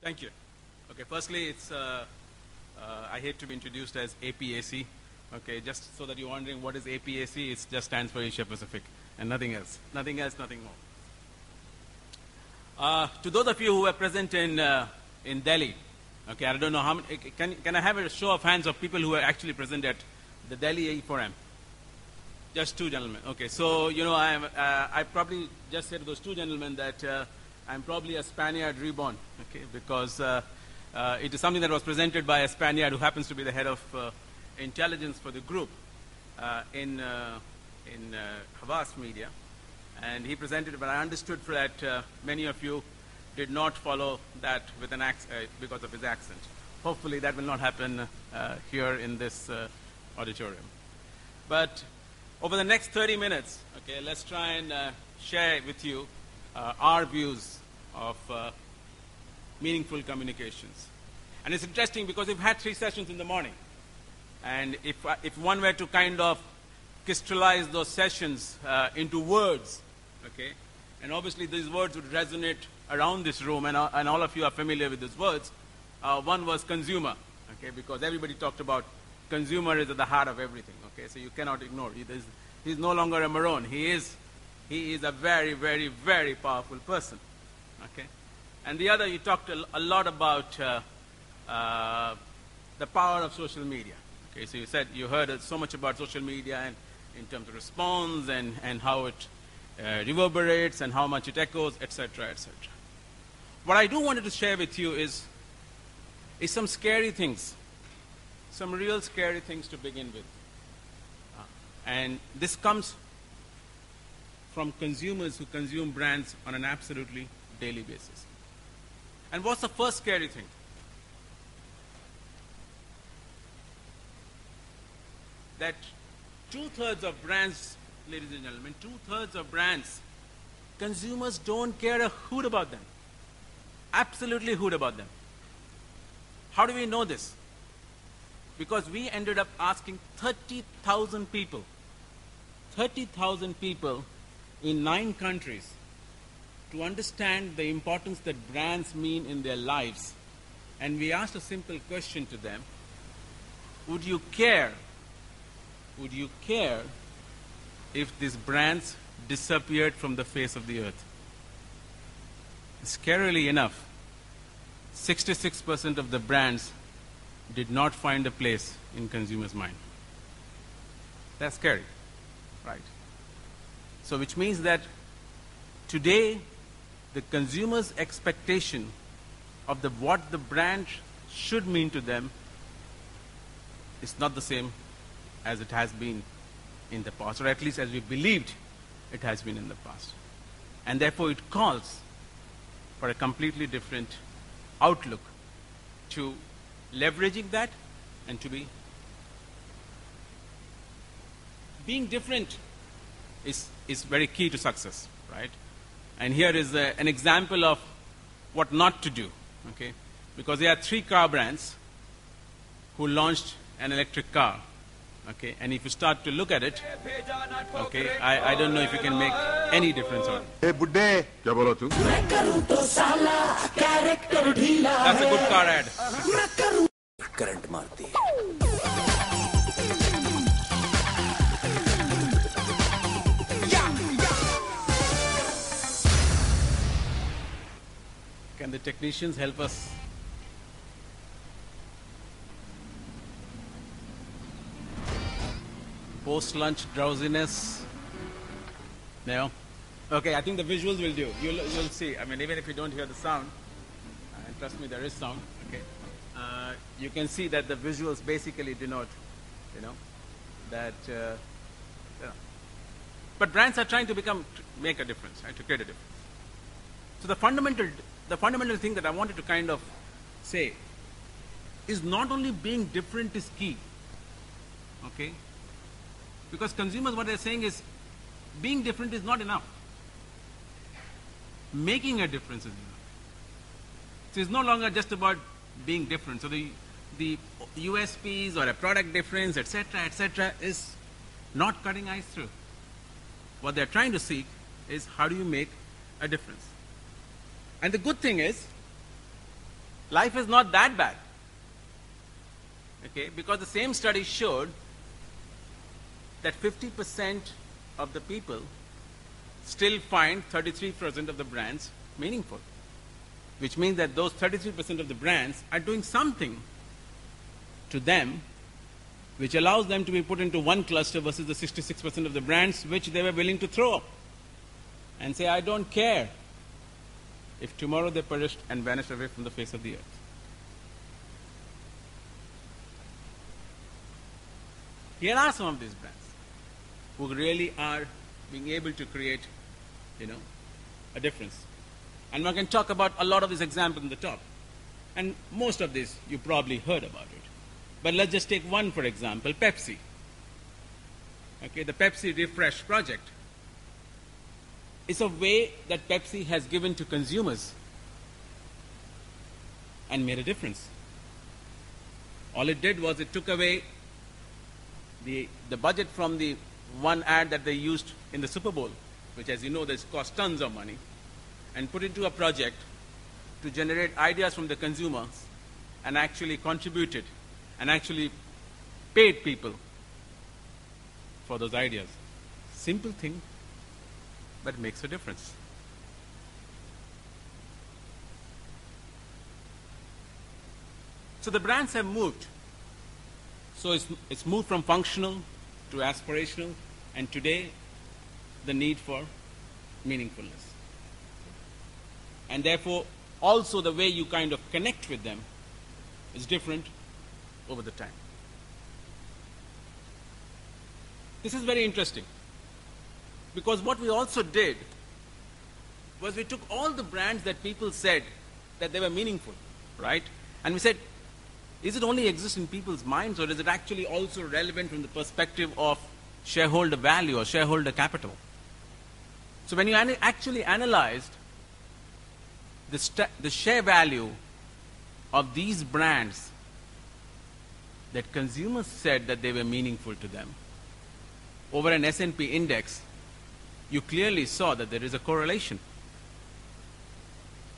Thank you. Okay, firstly, I hate to be introduced as APAC. Okay, just so that you're wondering what is APAC, it just stands for Asia Pacific and nothing else. Nothing else, nothing more. To those of you who were present in Delhi, okay, I don't know how many, can I have a show of hands of people who were actually present at the Delhi AE Forum? Just two gentlemen. Okay, so, you know, I probably just said to those two gentlemen that I'm probably a Spaniard reborn, okay, because it is something that was presented by a Spaniard who happens to be the head of intelligence for the group in Havas Media, and he presented it, but I understood that many of you did not follow that with an because of his accent. Hopefully that will not happen here in this auditorium. But over the next 30 minutes, okay, let's try and share with you our views of meaningful communications. And it's interesting because we've had 3 sessions in the morning. And if one were to kind of crystallize those sessions into words, okay, and obviously these words would resonate around this room, and all of you are familiar with these words. One was consumer, okay, because everybody talked about consumer is at the heart of everything, okay, so you cannot ignore. He's no longer a Maroon. He is a very, very, very powerful person, okay. And the other, you talked a lot about the power of social media. Okay, so you heard so much about social media and in terms of response and how it reverberates and how much it echoes, etc., etc. What I do wanted to share with you is some scary things, some real scary things to begin with. And this comes from consumers who consume brands on an absolutely daily basis. And what's the first scary thing? That 2/3 of brands, ladies and gentlemen, 2/3 of brands, consumers don't care a hoot about them. Absolutely hoot about them. How do we know this? Because we ended up asking 30,000 people in 9 countries to understand the importance that brands mean in their lives. And we asked a simple question to them: would you care if these brands disappeared from the face of the earth? Scarily enough, 66% of the brands did not find a place in consumers' mind. That's scary, right? So which means that today the consumer's expectation of what the brand should mean to them is not the same as it has been in the past, or at least as we believed it has been in the past. And therefore it calls for a completely different outlook to leveraging that and to being different is very key to success, right? And here is an example of what not to do, okay? Because there are 3 car brands who launched an electric car, okay? And if you start to look at it, okay, I don't know if you can make any difference on it. Hey, budde, kya bola tu? That's a good car ad. Current मारती है. Can the technicians help us? Post-lunch drowsiness? No? Okay, I think the visuals will do. You'll see. I mean, even if you don't hear the sound, and trust me, there is sound, okay, you can see that the visuals basically denote, that, but brands are trying to make a difference, right, to create a difference. So the fundamental thing that I wanted to kind of say is not only being different is key, okay, because consumers, what they're saying is being different is not enough. Making a difference is enough. So it's no longer just about being different. So the USPs or a product difference, etc., is not cutting ice through. What they're trying to seek is how do you make a difference. And the good thing is life is not that bad. Okay, because the same study showed that 50% of the people still find 33% of the brands meaningful, which means that those 33% of the brands are doing something to them which allows them to be put into one cluster versus the 66% of the brands which they were willing to throw up and say, I don't care if tomorrow they perished and vanished away from the face of the earth. Here are some of these brands who really are being able to create, a difference. And one can talk about a lot of these examples on the top. And most of these you probably heard about it. But let's just take one, for example, Pepsi. Okay, the Pepsi Refresh project. It's a way that Pepsi has given to consumers and made a difference. All it did was it took away the budget from the one ad that they used in the Super Bowl, which, as you know, this cost tons of money, and put into a project to generate ideas from the consumers and actually contributed and actually paid people for those ideas. Simple thing, but makes a difference. So the brands have moved. So it's moved from functional to aspirational, and today the need for meaningfulness. And therefore, also the way you kind of connect with them is different over the time. This is very interesting, because what we also did was we took all the brands that people said that they were meaningful, right? And we said, is it only exist in people's minds, or is it actually also relevant from the perspective of shareholder value or shareholder capital? So when you actually analyzed the share value of these brands that consumers said that they were meaningful to them over an S&P index, you clearly saw that there is a correlation.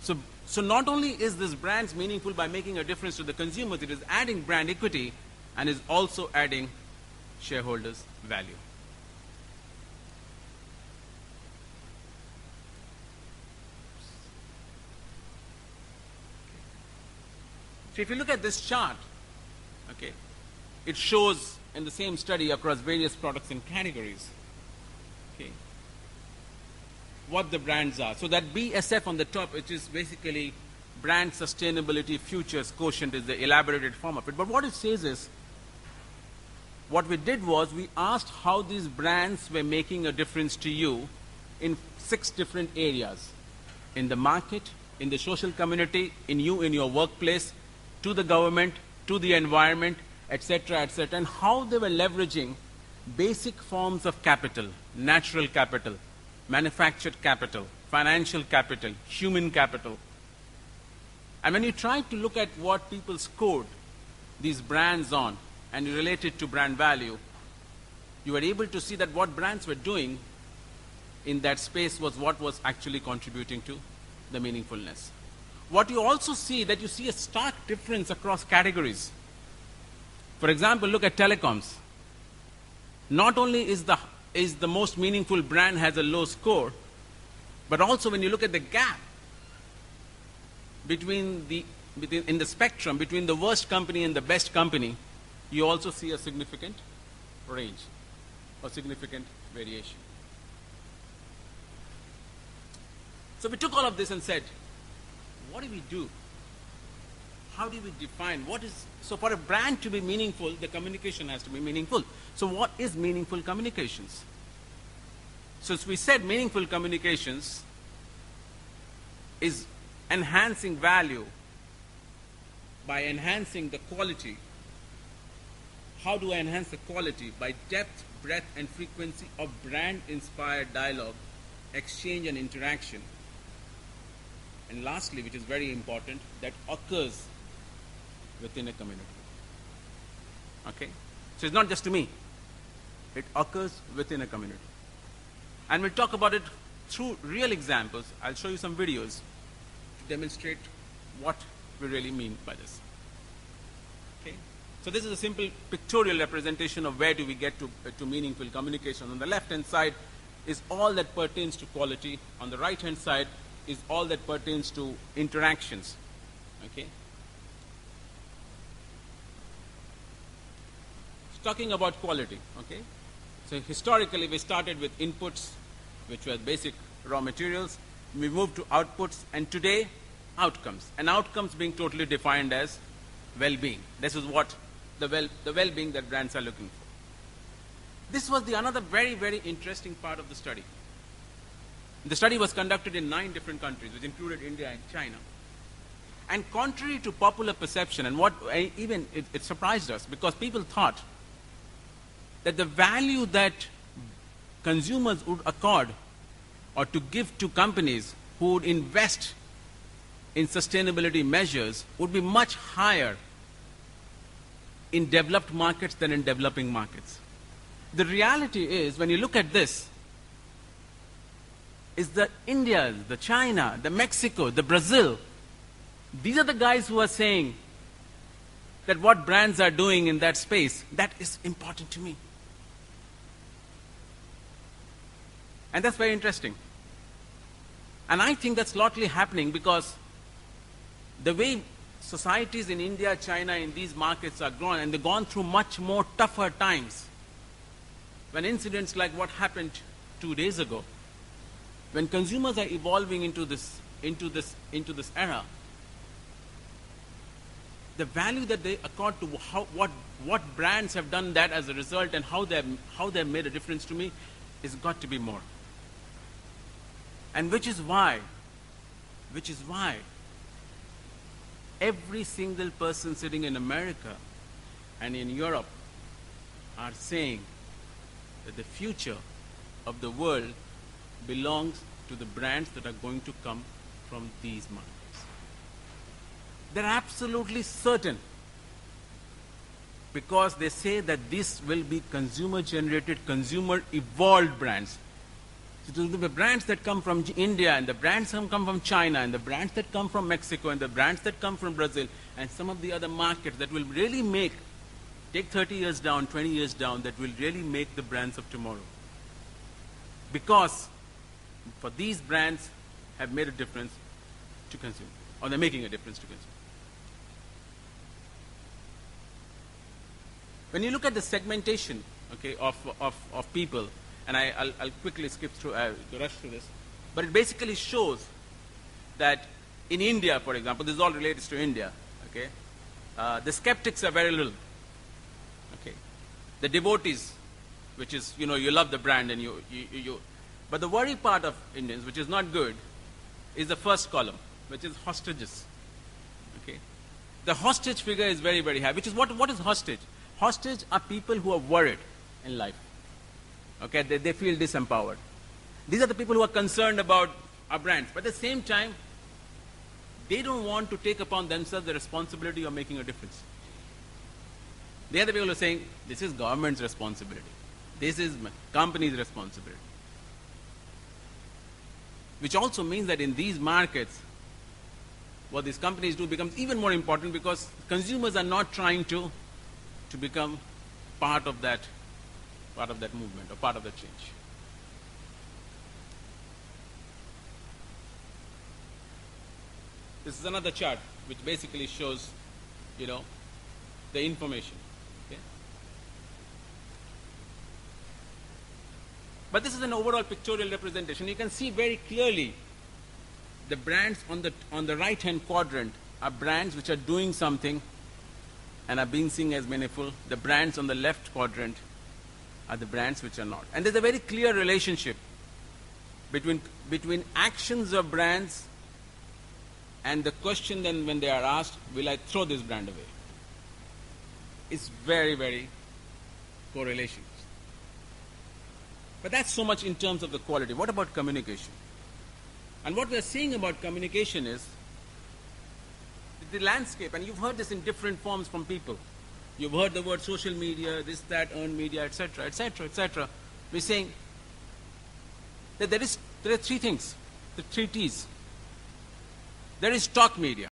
So not only is this brand meaningful by making a difference to the consumers, it is adding brand equity and is also adding shareholders' value. So if you look at this chart, okay, it shows in the same study across various products and categories, okay, what the brands are. So that BSF on the top, which is basically Brand Sustainability Futures Quotient, is the elaborated form of it. But what it says is, what we did was we asked how these brands were making a difference to you in 6 different areas. In the market, in the social community, in your workplace, to the government, to the environment, etc., and how they were leveraging basic forms of capital, natural capital, manufactured capital, financial capital, human capital. And when you try to look at what people scored these brands on and you relate it to brand value, you were able to see that what brands were doing in that space was what was actually contributing to the meaningfulness. What you also see, that you see a stark difference across categories. For example, look at telecoms. Not only is the most meaningful brand has a low score, but also when you look at the gap in the spectrum between the worst company and the best company, you also see a significant range or significant variation. So we took all of this and said, what do we do? How do we define so for a brand to be meaningful, the communication has to be meaningful. So what is meaningful communications? So as we said, meaningful communications is enhancing value by enhancing the quality. How do I enhance the quality? By depth, breadth, and frequency of brand-inspired dialogue, exchange, and interaction. And lastly, which is very important, that occurs within a community. Okay? So it's not just to me. It occurs within a community. And we'll talk about it through real examples. I'll show you some videos to demonstrate what we really mean by this. Okay? So this is a simple pictorial representation of where do we get to meaningful communication. On the left-hand side is all that pertains to quality. On the right-hand side is all that pertains to interactions. Okay? Talking about quality, okay? So historically we started with inputs, which were basic raw materials. We moved to outputs, and today outcomes. And outcomes being totally defined as well-being. This is what the well-being that brands are looking for. This was the another very, very interesting part of the study. The study was conducted in 9 different countries, which included India and China. And contrary to popular perception, and what even it surprised us, because people thought that the value that consumers would accord or to give to companies who would invest in sustainability measures would be much higher in developed markets than in developing markets. The reality is, when you look at this, is the India, the China, the Mexico, the Brazil, these are the guys who are saying that what brands are doing in that space, that is important to me. And that's very interesting. And I think that's largely happening because the way societies in India, China, in these markets are growing, and they've gone through much more tougher times. When incidents like what happened 2 days ago, when consumers are evolving into this era, the value that they accord to what brands have done that as a result and how they've made a difference to me is got to be more. And which is why every single person sitting in America and in Europe are saying that the future of the world belongs to the brands that are going to come from these markets. They're absolutely certain, because they say that this will be consumer-generated, consumer-evolved brands. So the brands that come from India, and the brands that come from China, and the brands that come from Mexico, and the brands that come from Brazil, and some of the other markets that will really take 30 years down, 20 years down, that will really make the brands of tomorrow. Because for these brands have made a difference to consumers, or they're making a difference to consumers. When you look at the segmentation, okay, of people, and I'll quickly skip through, rush through this, but it basically shows that in India, for example, this all relates to India, okay, the skeptics are very little, okay, the devotees, which is, you love the brand and but the worry part of Indians, which is not good, is the first column, which is hostages, okay. The hostage figure is very, very high, which is what is hostage? Hostage are people who are worried in life. Okay, they feel disempowered. These are the people who are concerned about our brands. But at the same time, they don't want to take upon themselves the responsibility of making a difference. They are the people who are saying, this is government's responsibility. This is company's responsibility. Which also means that in these markets, what these companies do becomes even more important, because consumers are not trying to become part of that movement or part of the change. This is another chart which basically shows, the information. Okay? But this is an overall pictorial representation. You can see very clearly the brands on the right-hand quadrant are brands which are doing something and are being seen as meaningful. The brands on the left quadrant are the brands which are not. And there's a very clear relationship between actions of brands and the question then when they are asked, will I throw this brand away? It's very, very correlation. But that's so much in terms of the quality. What about communication? And what we're seeing about communication is the landscape, and you've heard this in different forms from people. You've heard the word social media, this, that, earned media, etc., etc., etc. We're saying that there are 3 things, the 3 T's. There is talk media.